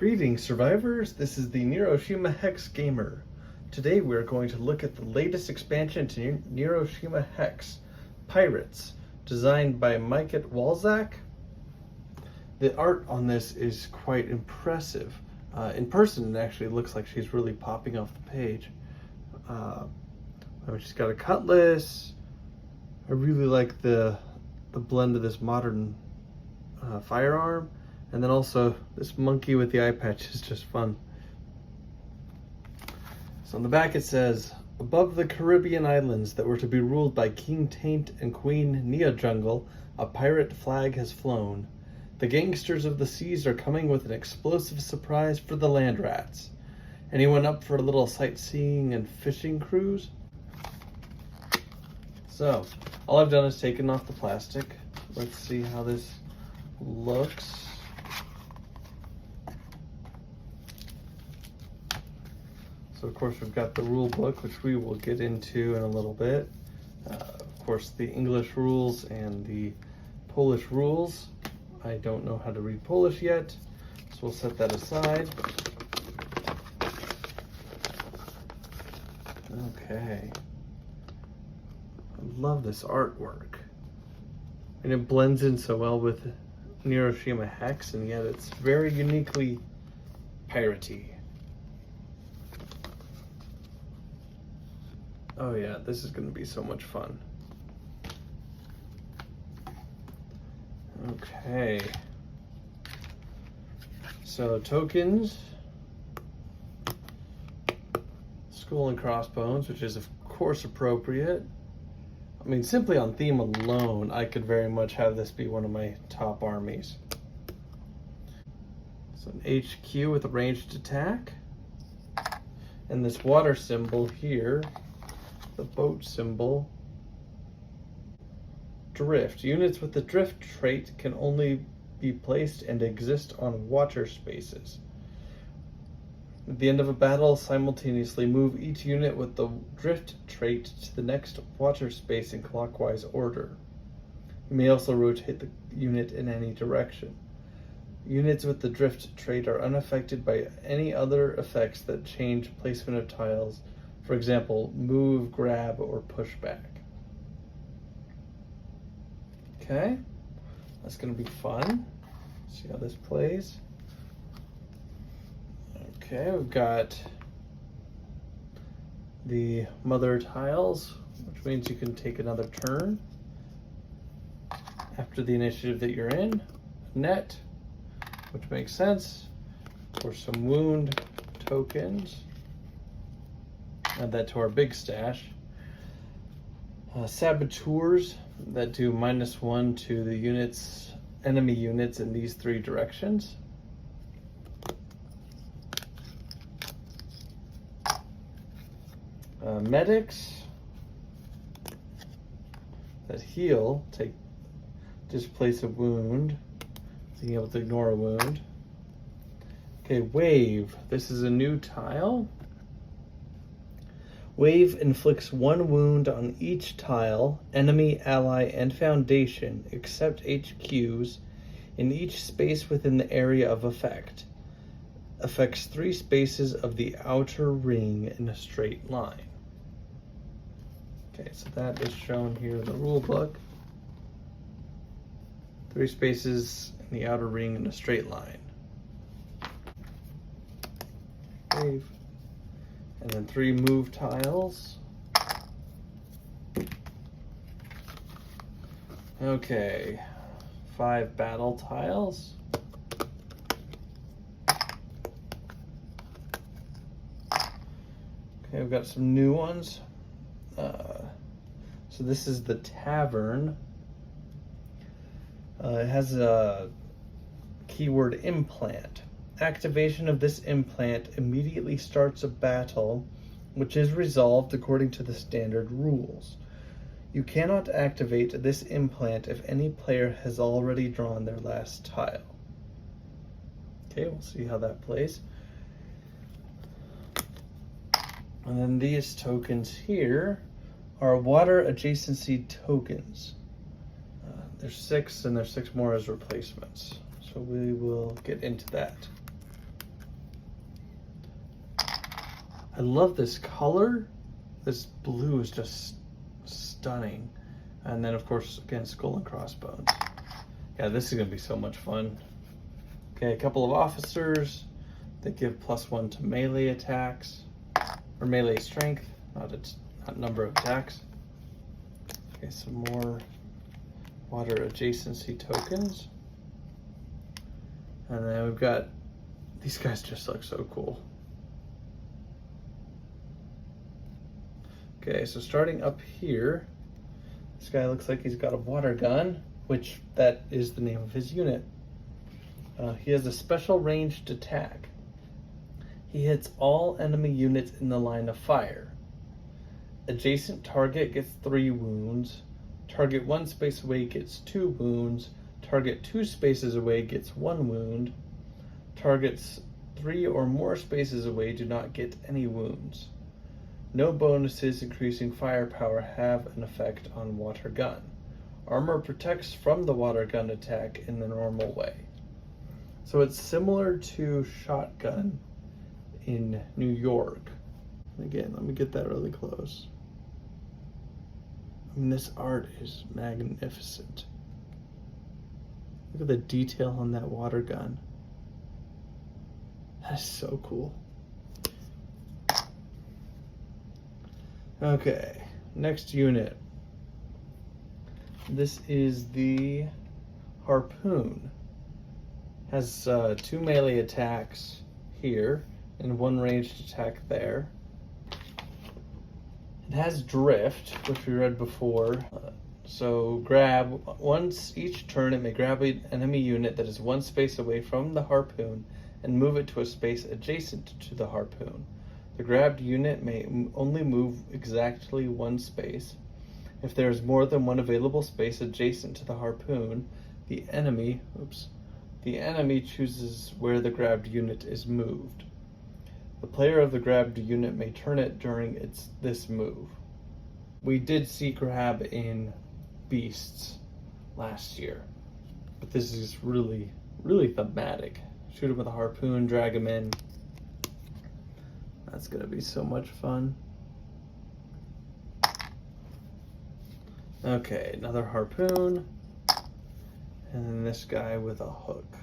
Greetings, survivors. This is the Neuroshima Hex Gamer. Today we're going to look at the latest expansion to Neuroshima Hex, Pirates, designed by Mike at Walzak. The art on this is quite impressive. In person, it actually looks like she's really popping off the page. She's got a cutlass. I really like the blend of this modern firearm. And then also, this monkey with the eye patch is just fun. So on the back it says, above the Caribbean islands that were to be ruled by King Taint and Queen Nia Jungle, a pirate flag has flown. The gangsters of the seas are coming with an explosive surprise for the land rats. Anyone up for a little sightseeing and fishing cruise? So, all I've done is taken off the plastic. Let's see how this looks. So of course we've got the rule book, which we will get into in a little bit. Of course the English rules and the Polish rules. I don't know how to read Polish yet, so we'll set that aside. Okay. I love this artwork. And it blends in so well with Neuroshima Hex, and yet it's very uniquely piratey. Oh yeah, this is going to be so much fun. Okay. So tokens, skull and crossbones, which is of course appropriate. I mean, simply on theme alone, I could very much have this be one of my top armies. So an HQ with a ranged attack. And this water symbol here, the boat symbol. Drift. Units with the drift trait can only be placed and exist on water spaces. At the end of a battle, simultaneously move each unit with the drift trait to the next water space in clockwise order. You may also rotate the unit in any direction. Units with the drift trait are unaffected by any other effects that change placement of tiles. For example, move, grab, or push back. Okay, that's going to be fun. See how this plays. Okay, we've got the mother tiles, which means you can take another turn after the initiative that you're in. Net, which makes sense, for some wound tokens. Add that to our big stash. Saboteurs that do -1 to the enemy units in these 3 directions. Medics that heal, displace a wound, being able to ignore a wound. Okay, wave. This is a new tile. Wave inflicts 1 wound on each tile, enemy, ally, and foundation, except HQs, in each space within the area of effect. Affects 3 spaces of the outer ring in a straight line. Okay, so that is shown here in the rule book. 3 spaces in the outer ring in a straight line. Wave. And then 3 move tiles. Okay, 5 battle tiles. Okay, we've got some new ones. So this is the tavern. It has a keyword implant. Activation of this implant immediately starts a battle, which is resolved according to the standard rules. You cannot activate this implant if any player has already drawn their last tile. Okay, we'll see how that plays. And then these tokens here are water adjacency tokens. There's 6 and there's 6 more as replacements. So we will get into that. I love this color. This blue is just stunning. And then, of course, again, skull and crossbones. Yeah, this is going to be so much fun. Okay, a couple of officers. They give +1 to melee attacks, or melee strength, not number of attacks. Okay, some more water adjacency tokens. And then we've got, these guys just look so cool. Okay, so starting up here, this guy looks like he's got a water gun, which that is the name of his unit. He has a special ranged attack. He hits all enemy units in the line of fire. Adjacent target gets 3 wounds. Target 1 space away gets 2 wounds. Target 2 spaces away gets 1 wound. Targets 3 or more spaces away do not get any wounds. No bonuses increasing firepower have an effect on water gun. Armor protects from the water gun attack in the normal way. So it's similar to shotgun in New York. Again, let me get that really close. I mean, this art is magnificent. Look at the detail on that water gun. That's so cool. Okay, next unit. This is the harpoon. Has 2 melee attacks here and 1 ranged attack there. It has drift, which we read before. So grab, once each turn it may grab an enemy unit that is 1 space away from the harpoon and move it to a space adjacent to the harpoon. The grabbed unit may only move exactly 1 space. If there is more than 1 available space adjacent to the harpoon, the enemy chooses where the grabbed unit is moved. The player of the grabbed unit may turn it during this move. We did see grab in Beasts last year, but this is really, really thematic. Shoot him with a harpoon, drag him in. That's gonna be so much fun. Okay, another harpoon. And then this guy with a hook.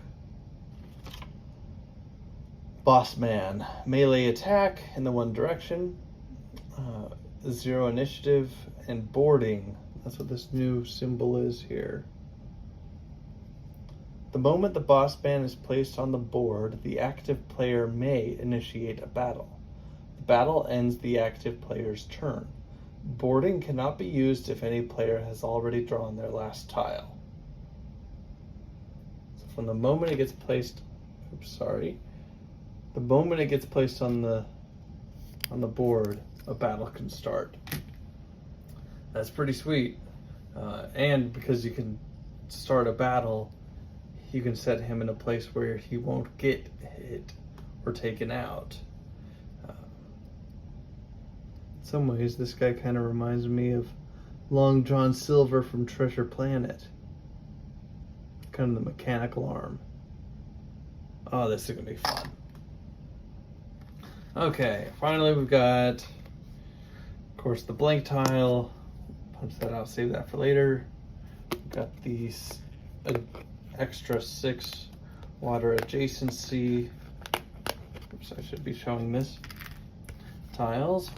Boss man, melee attack in the one direction, 0 initiative, and boarding. That's what this new symbol is here. The moment the boss man is placed on the board, the active player may initiate a battle. The battle ends the active player's turn. Boarding cannot be used if any player has already drawn their last tile. So from the moment it gets placed, the moment it gets placed on the board, a battle can start. That's pretty sweet. And because you can start a battle, you can set him in a place where he won't get hit or taken out. In some ways, this guy kind of reminds me of Long John Silver from Treasure Planet. Kind of the mechanical arm. Oh, this is going to be fun. Okay, finally we've got, of course, the blank tile. Punch that out, save that for later. We've got these extra 6 water adjacency. Oops, I should be showing this. Tiles.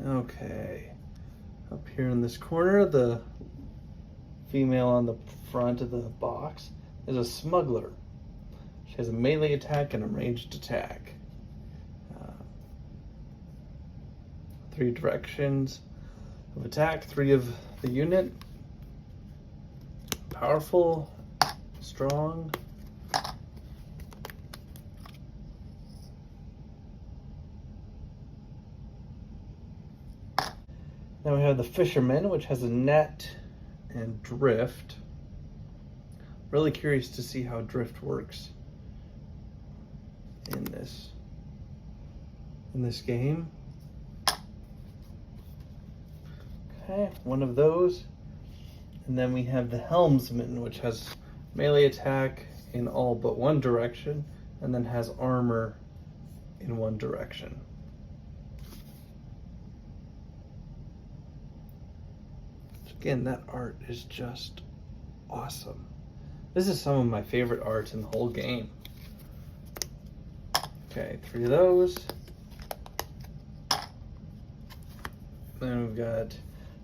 Okay. Up here in this corner, the female on the front of the box is a smuggler. She has a melee attack and a ranged attack. 3 directions of attack, 3 of the unit. Powerful, strong. Now we have the fisherman, which has a net and drift. Really curious to see how drift works in this game. Okay, one of those. And then we have the helmsman, which has melee attack in all but one direction, and then has armor in one direction. Again, that art is just awesome. This is some of my favorite art in the whole game. Okay, 3 of those. Then we've got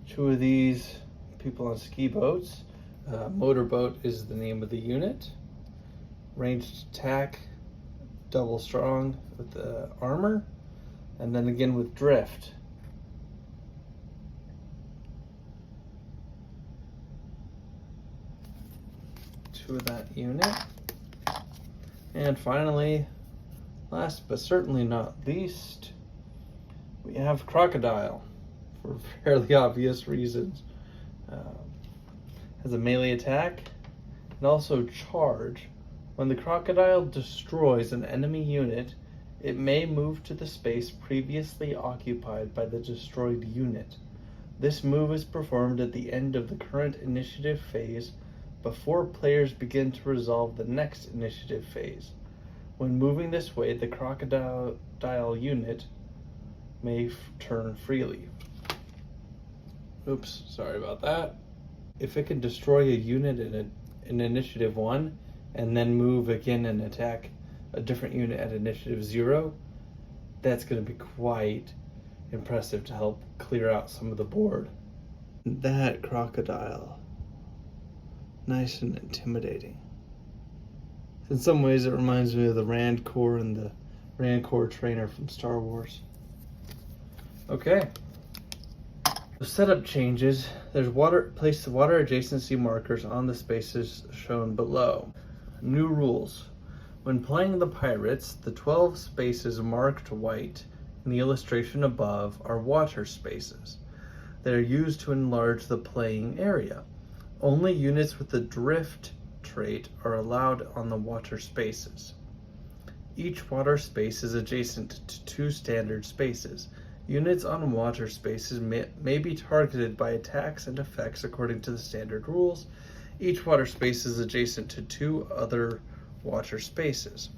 2 of these people on ski boats. Motorboat is the name of the unit. Ranged attack, double strong with the armor, and then again with drift. Two of that unit. And finally, last but certainly not least, we have Crocodile, for fairly obvious reasons. Has a melee attack and also charge. When the Crocodile destroys an enemy unit, it may move to the space previously occupied by the destroyed unit. This move is performed at the end of the current initiative phase before players begin to resolve the next initiative phase. When moving this way, the Crocodile unit may turn freely. Oops, sorry about that. If it can destroy a unit in Initiative 1 and then move again and attack a different unit at Initiative 0, that's going to be quite impressive to help clear out some of the board. That Crocodile, nice and intimidating. In some ways it reminds me of the Rancor and the Rancor trainer from Star Wars. Okay. The setup changes. There's place the water adjacency markers on the spaces shown below. New rules. When playing the pirates, the 12 spaces marked white in the illustration above are water spaces. They are used to enlarge the playing area. Only units with the drift trait are allowed on the water spaces. Each water space is adjacent to 2 standard spaces. Units on water spaces may be targeted by attacks and effects according to the standard rules. Each water space is adjacent to 2 other water spaces.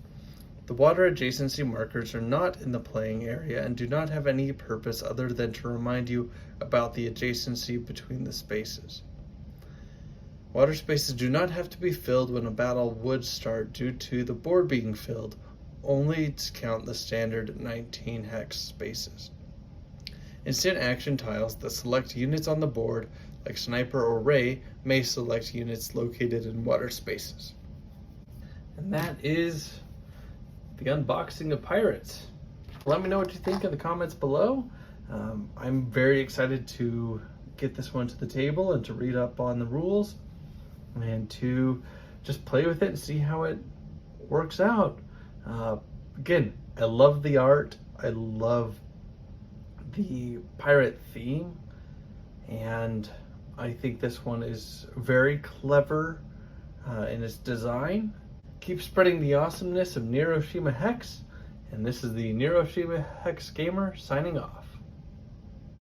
The water adjacency markers are not in the playing area and do not have any purpose other than to remind you about the adjacency between the spaces. Water spaces do not have to be filled when a battle would start due to the board being filled, only to count the standard 19 hex spaces. Instant action tiles that select units on the board, like Sniper or Ray, may select units located in water spaces. And that is the unboxing of Pirates. Let me know what you think in the comments below. I'm very excited to get this one to the table and to read up on the rules and to just play with it and see how it works out. Again, I love the art. I love the pirate theme, and I think this one is very clever in its design. Keep spreading the awesomeness of Neuroshima Hex, and this is the Neuroshima Hex Gamer signing off.